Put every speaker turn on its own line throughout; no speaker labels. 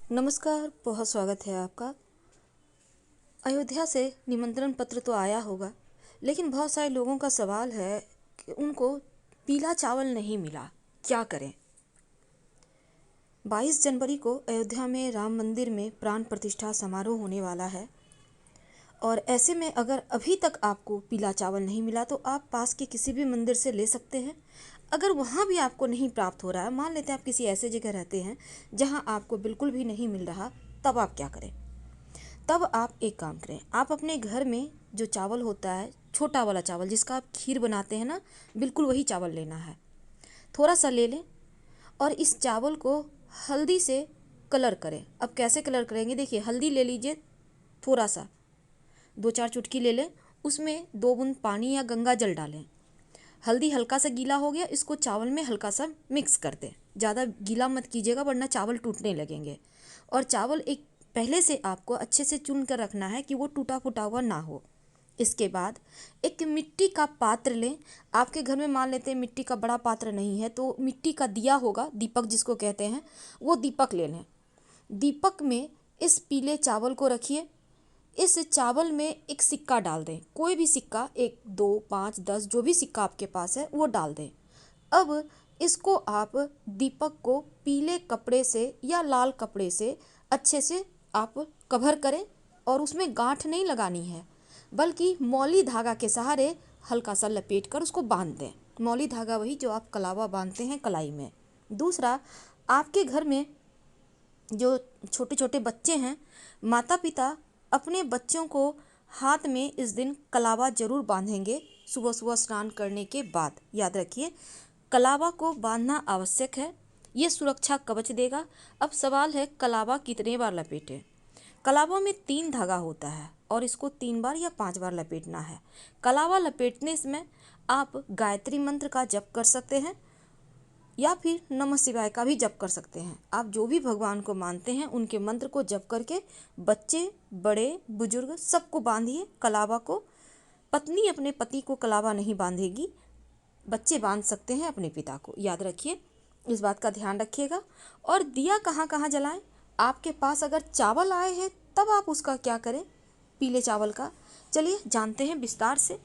नमस्कार, बहुत स्वागत है आपका। अयोध्या से निमंत्रण पत्र तो आया होगा, लेकिन बहुत सारे लोगों का सवाल है कि उनको पीला चावल नहीं मिला, क्या करें। 22 जनवरी को अयोध्या में राम मंदिर में प्राण प्रतिष्ठा समारोह होने वाला है और ऐसे में अगर अभी तक आपको पीला चावल नहीं मिला तो आप पास के किसी भी मंदिर से ले सकते हैं। अगर वहाँ भी आपको नहीं प्राप्त हो रहा है, मान लेते हैं आप किसी ऐसे जगह रहते हैं जहाँ आपको बिल्कुल भी नहीं मिल रहा, तब आप क्या करें। तब आप एक काम करें, आप अपने घर में जो चावल होता है, छोटा वाला चावल जिसका आप खीर बनाते हैं ना, बिल्कुल वही चावल लेना है। थोड़ा सा ले लें और इस चावल को हल्दी से कलर करें। अब कैसे कलर करेंगे, देखिए हल्दी ले लीजिए, थोड़ा सा 2-4 चुटकी ले लें, उसमें 2 बूंद पानी या गंगा जल डालें। हल्दी हल्का सा गीला हो गया, इसको चावल में हल्का सा मिक्स कर दें। ज़्यादा गीला मत कीजिएगा वरना चावल टूटने लगेंगे। और चावल एक पहले से आपको अच्छे से चुन कर रखना है कि वो टूटा फूटा हुआ ना हो। इसके बाद एक मिट्टी का पात्र लें। आपके घर में मान लेते हैं मिट्टी का बड़ा पात्र नहीं है तो मिट्टी का दिया होगा, दीपक जिसको कहते हैं, वो दीपक ले लें। दीपक में इस पीले चावल को रखिए। इस चावल में एक सिक्का डाल दें, कोई भी सिक्का, 1, 2, 5, 10, जो भी सिक्का आपके पास है वो डाल दें। अब इसको आप दीपक को पीले कपड़े से या लाल कपड़े से अच्छे से आप कवर करें और उसमें गांठ नहीं लगानी है, बल्कि मौली धागा के सहारे हल्का सा लपेट कर उसको बांध दें। मौली धागा वही जो आप कलावा बांधते हैं कलाई में। दूसरा, आपके घर में जो छोटे छोटे बच्चे हैं, माता पिता अपने बच्चों को हाथ में इस दिन कलावा जरूर बांधेंगे सुबह सुबह स्नान करने के बाद। याद रखिए, कलावा को बांधना आवश्यक है, ये सुरक्षा कवच देगा। अब सवाल है कलावा कितने बार लपेटें। कलावा में 3 धागा होता है और इसको 3 बार या 5 बार लपेटना है। कलावा लपेटने में आप गायत्री मंत्र का जप कर सकते हैं या फिर नमः शिवाय का भी जप कर सकते हैं। आप जो भी भगवान को मानते हैं उनके मंत्र को जप करके बच्चे, बड़े, बुजुर्ग सबको बांधिए कलावा को। पत्नी अपने पति को कलावा नहीं बांधेगी, बच्चे बांध सकते हैं अपने पिता को। याद रखिए, इस बात का ध्यान रखिएगा। और दिया कहाँ कहाँ जलाएं। आपके पास अगर चावल आए हैं तब आप उसका क्या करें, पीले चावल का। चलिए जानते हैं विस्तार से।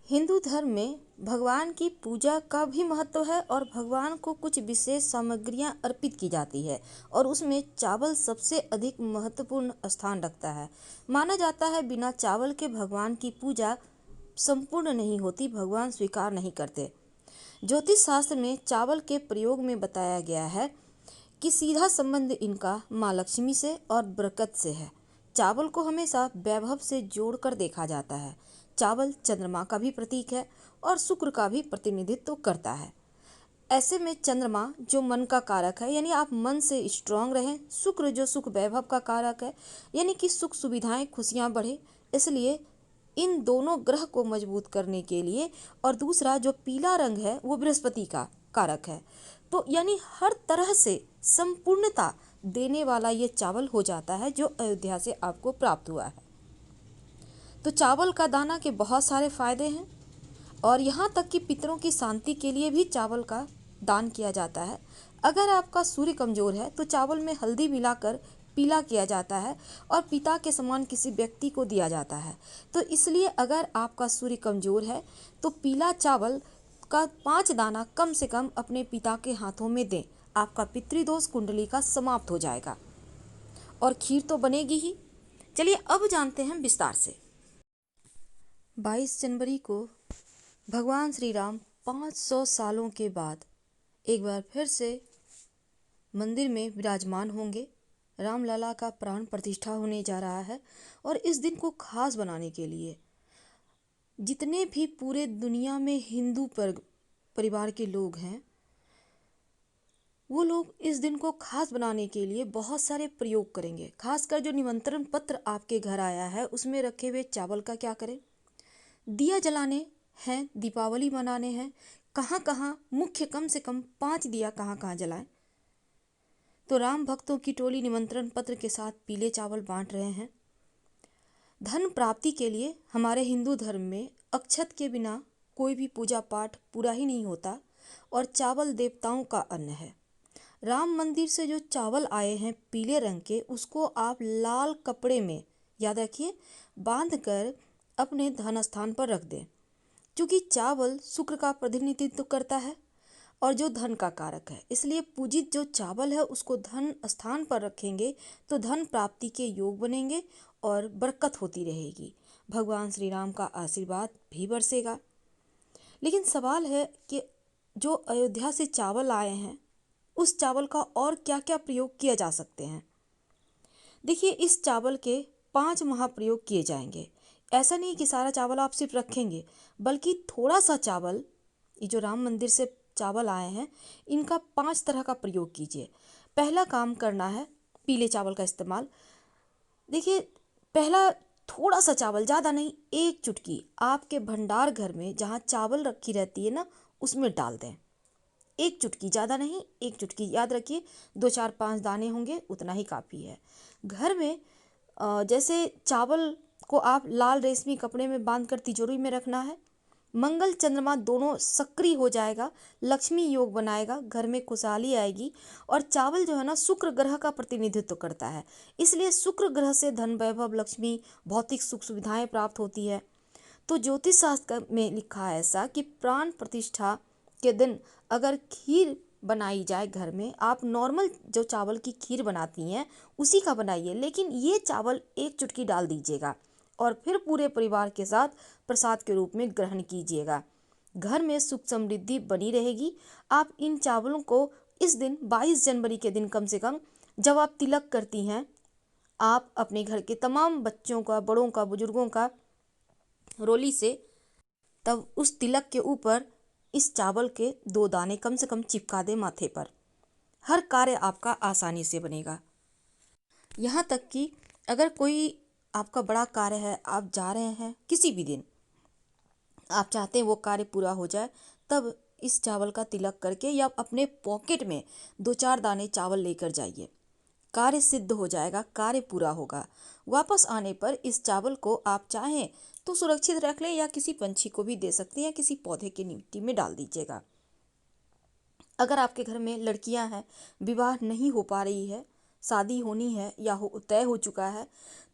हिंदू धर्म में भगवान की पूजा का भी महत्व है और भगवान को कुछ विशेष सामग्रियां अर्पित की जाती है और उसमें चावल सबसे अधिक महत्वपूर्ण स्थान रखता है। माना जाता है बिना चावल के भगवान की पूजा संपूर्ण नहीं होती, भगवान स्वीकार नहीं करते। ज्योतिष शास्त्र में चावल के प्रयोग में बताया गया है कि सीधा संबंध इनका माँ लक्ष्मी से और बरकत से है। चावल को हमेशा वैभव से जोड़कर देखा जाता है। चावल चंद्रमा का भी प्रतीक है और शुक्र का भी प्रतिनिधित्व करता है। ऐसे में चंद्रमा जो मन का कारक है, यानी आप मन से स्ट्रांग रहें। शुक्र जो सुख वैभव का कारक है, यानी कि सुख सुविधाएं खुशियां बढ़े। इसलिए इन दोनों ग्रह को मजबूत करने के लिए, और दूसरा जो पीला रंग है वो बृहस्पति का कारक है, तो यानी हर तरह से संपूर्णता देने वाला ये चावल हो जाता है जो अयोध्या से आपको प्राप्त हुआ है। तो चावल का दाना के बहुत सारे फायदे हैं और यहाँ तक कि पितरों की शांति के लिए भी चावल का दान किया जाता है। अगर आपका सूर्य कमजोर है तो चावल में हल्दी मिलाकर पीला किया जाता है और पिता के समान किसी व्यक्ति को दिया जाता है। तो इसलिए अगर आपका सूर्य कमजोर है तो पीला चावल का 5 दाना कम से कम अपने पिता के हाथों में दें। आपका पितृदोष कुंडली का समाप्त हो जाएगा और खीर तो बनेगी ही। चलिए अब जानते हैं विस्तार से। 22 जनवरी को भगवान श्री राम 500 सालों के बाद एक बार फिर से मंदिर में विराजमान होंगे। रामलला का प्राण प्रतिष्ठा होने जा रहा है और इस दिन को खास बनाने के लिए जितने भी पूरे दुनिया में हिंदू परिवार के लोग हैं, वो लोग इस दिन को खास बनाने के लिए बहुत सारे प्रयोग करेंगे। खासकर जो निमंत्रण पत्र आपके घर आया है उसमें रखे हुए चावल का क्या करें। दिया जलाने हैं, दीपावली मनाने हैं, कहाँ कहाँ मुख्य कम से कम 5 दिया कहाँ कहाँ जलाएं। तो राम भक्तों की टोली निमंत्रण पत्र के साथ पीले चावल बांट रहे हैं। धन प्राप्ति के लिए हमारे हिंदू धर्म में अक्षत के बिना कोई भी पूजा पाठ पूरा ही नहीं होता और चावल देवताओं का अन्न है। राम मंदिर से जो चावल आए हैं पीले रंग के, उसको आप लाल कपड़े में, याद रखिए, बांध कर अपने धन स्थान पर रख दें। क्योंकि चावल शुक्र का प्रतिनिधित्व करता है और जो धन का कारक है, इसलिए पूजित जो चावल है उसको धन स्थान पर रखेंगे तो धन प्राप्ति के योग बनेंगे और बरकत होती रहेगी, भगवान श्री राम का आशीर्वाद भी बरसेगा। लेकिन सवाल है कि जो अयोध्या से चावल आए हैं उस चावल का और क्या क्या प्रयोग किया जा सकते हैं। देखिए, इस चावल के 5 महाप्रयोग किए जाएंगे। ऐसा नहीं कि सारा चावल आप सिर्फ रखेंगे, बल्कि थोड़ा सा चावल, ये जो राम मंदिर से चावल आए हैं इनका 5 तरह का प्रयोग कीजिए। पहला काम करना है पीले चावल का इस्तेमाल। देखिए, पहला थोड़ा सा चावल, ज़्यादा नहीं, 1 चुटकी आपके भंडार घर में जहाँ चावल रखी रहती है ना, उसमें डाल दें। 1 चुटकी, ज़्यादा नहीं, 1 चुटकी। याद रखिए 2 4 5 दाने होंगे, उतना ही काफ़ी है। घर में जैसे चावल को आप लाल रेशमी कपड़े में बांध कर तिजोरी में रखना है। मंगल चंद्रमा दोनों सक्रिय हो जाएगा, लक्ष्मी योग बनाएगा, घर में खुशहाली आएगी। और चावल जो है ना, शुक्र ग्रह का प्रतिनिधित्व करता है, इसलिए शुक्र ग्रह से धन, वैभव, लक्ष्मी, भौतिक सुख सुविधाएं प्राप्त होती है। तो ज्योतिष शास्त्र में लिखा है ऐसा कि प्राण प्रतिष्ठा के दिन अगर खीर बनाई जाए घर में, आप नॉर्मल जो चावल की खीर बनाती हैं उसी का बनाइए, लेकिन ये चावल 1 चुटकी डाल दीजिएगा और फिर पूरे परिवार के साथ प्रसाद के रूप में ग्रहण कीजिएगा। घर में सुख समृद्धि बनी रहेगी। आप इन चावलों को इस दिन 22 जनवरी के दिन कम से कम, जब आप तिलक करती हैं, आप अपने घर के तमाम बच्चों का, बड़ों का, बुजुर्गों का रोली से, तब उस तिलक के ऊपर इस चावल के 2 दाने कम से कम चिपका दें माथे पर। हर कार्य आपका आसानी से बनेगा। यहाँ तक कि अगर कोई आपका बड़ा कार्य है, आप जा रहे हैं किसी भी दिन, आप चाहते हैं वो कार्य पूरा हो जाए, तब इस चावल का तिलक करके या अपने पॉकेट में 2 4 दाने चावल लेकर जाइए। कार्य सिद्ध हो जाएगा, कार्य पूरा होगा। वापस आने पर इस चावल को आप चाहें तो सुरक्षित रख लें या किसी पंछी को भी दे सकते हैं या किसी पौधे की मिट्टी में डाल दीजिएगा। अगर आपके घर में लड़कियां हैं, विवाह नहीं हो पा रही है, शादी होनी है या तय हो चुका है,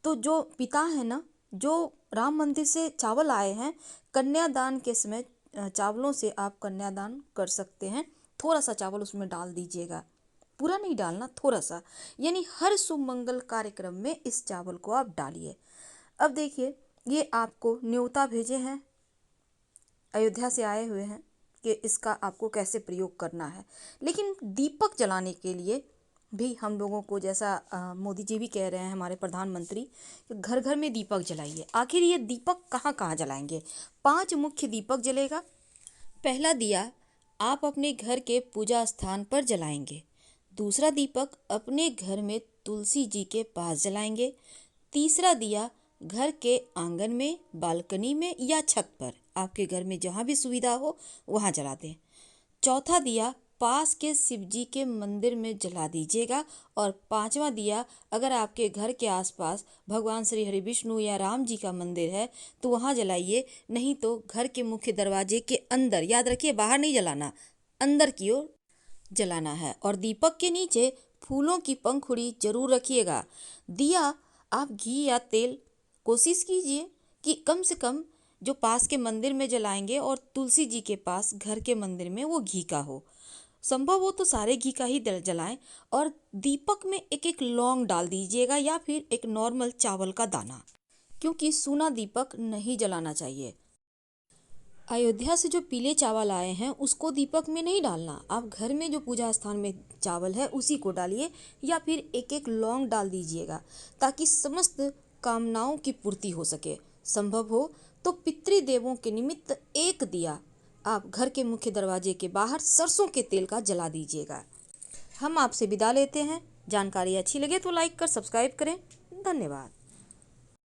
तो जो पिता है ना, जो राम मंदिर से चावल आए हैं, कन्यादान के समय चावलों से आप कन्यादान कर सकते हैं। थोड़ा सा चावल उसमें डाल दीजिएगा, पूरा नहीं डालना, थोड़ा सा। यानी हर शुभ मंगल कार्यक्रम में इस चावल को आप डालिए। अब देखिए, ये आपको न्योता भेजे हैं, अयोध्या से आए हुए हैं कि इसका आपको कैसे प्रयोग करना है। लेकिन दीपक जलाने के लिए भी हम लोगों को, जैसा मोदी जी भी कह रहे हैं, हमारे प्रधानमंत्री, घर घर में दीपक जलाइए। आखिर ये दीपक कहाँ कहाँ जलाएंगे? 5 मुख्य दीपक जलेगा। पहला दिया आप अपने घर के पूजा स्थान पर जलाएंगे। दूसरा दीपक अपने घर में तुलसी जी के पास जलाएंगे। तीसरा दिया घर के आंगन में, बालकनी में या छत पर, आपके घर में जहाँ भी सुविधा हो वहाँ जला दें। चौथा दिया पास के शिव जी के मंदिर में जला दीजिएगा। और 5वां दिया, अगर आपके घर के आसपास भगवान श्री हरि विष्णु या राम जी का मंदिर है तो वहाँ जलाइए, नहीं तो घर के मुख्य दरवाजे के अंदर, याद रखिए बाहर नहीं जलाना, अंदर की ओर जलाना है। और दीपक के नीचे फूलों की पंखुड़ी जरूर रखिएगा। दिया आप घी या तेल, कोशिश कीजिए कि कम से कम जो पास के मंदिर में जलाएंगे और तुलसी जी के पास घर के मंदिर में वो घी का हो। संभव हो तो सारे घी का ही जलाएं। और दीपक में एक एक लौंग डाल दीजिएगा या फिर एक नॉर्मल चावल का दाना, क्योंकि सूना दीपक नहीं जलाना चाहिए। अयोध्या से जो पीले चावल आए हैं उसको दीपक में नहीं डालना, आप घर में जो पूजा स्थान में चावल है उसी को डालिए या फिर एक एक लौंग डाल दीजिएगा, ताकि समस्त कामनाओं की पूर्ति हो सके। संभव हो तो पितृदेवों के निमित्त एक दिया आप घर के मुख्य दरवाजे के बाहर सरसों के तेल का जला दीजिएगा। हम आपसे विदा लेते हैं। जानकारी अच्छी लगे तो लाइक कर सब्सक्राइब करें। धन्यवाद।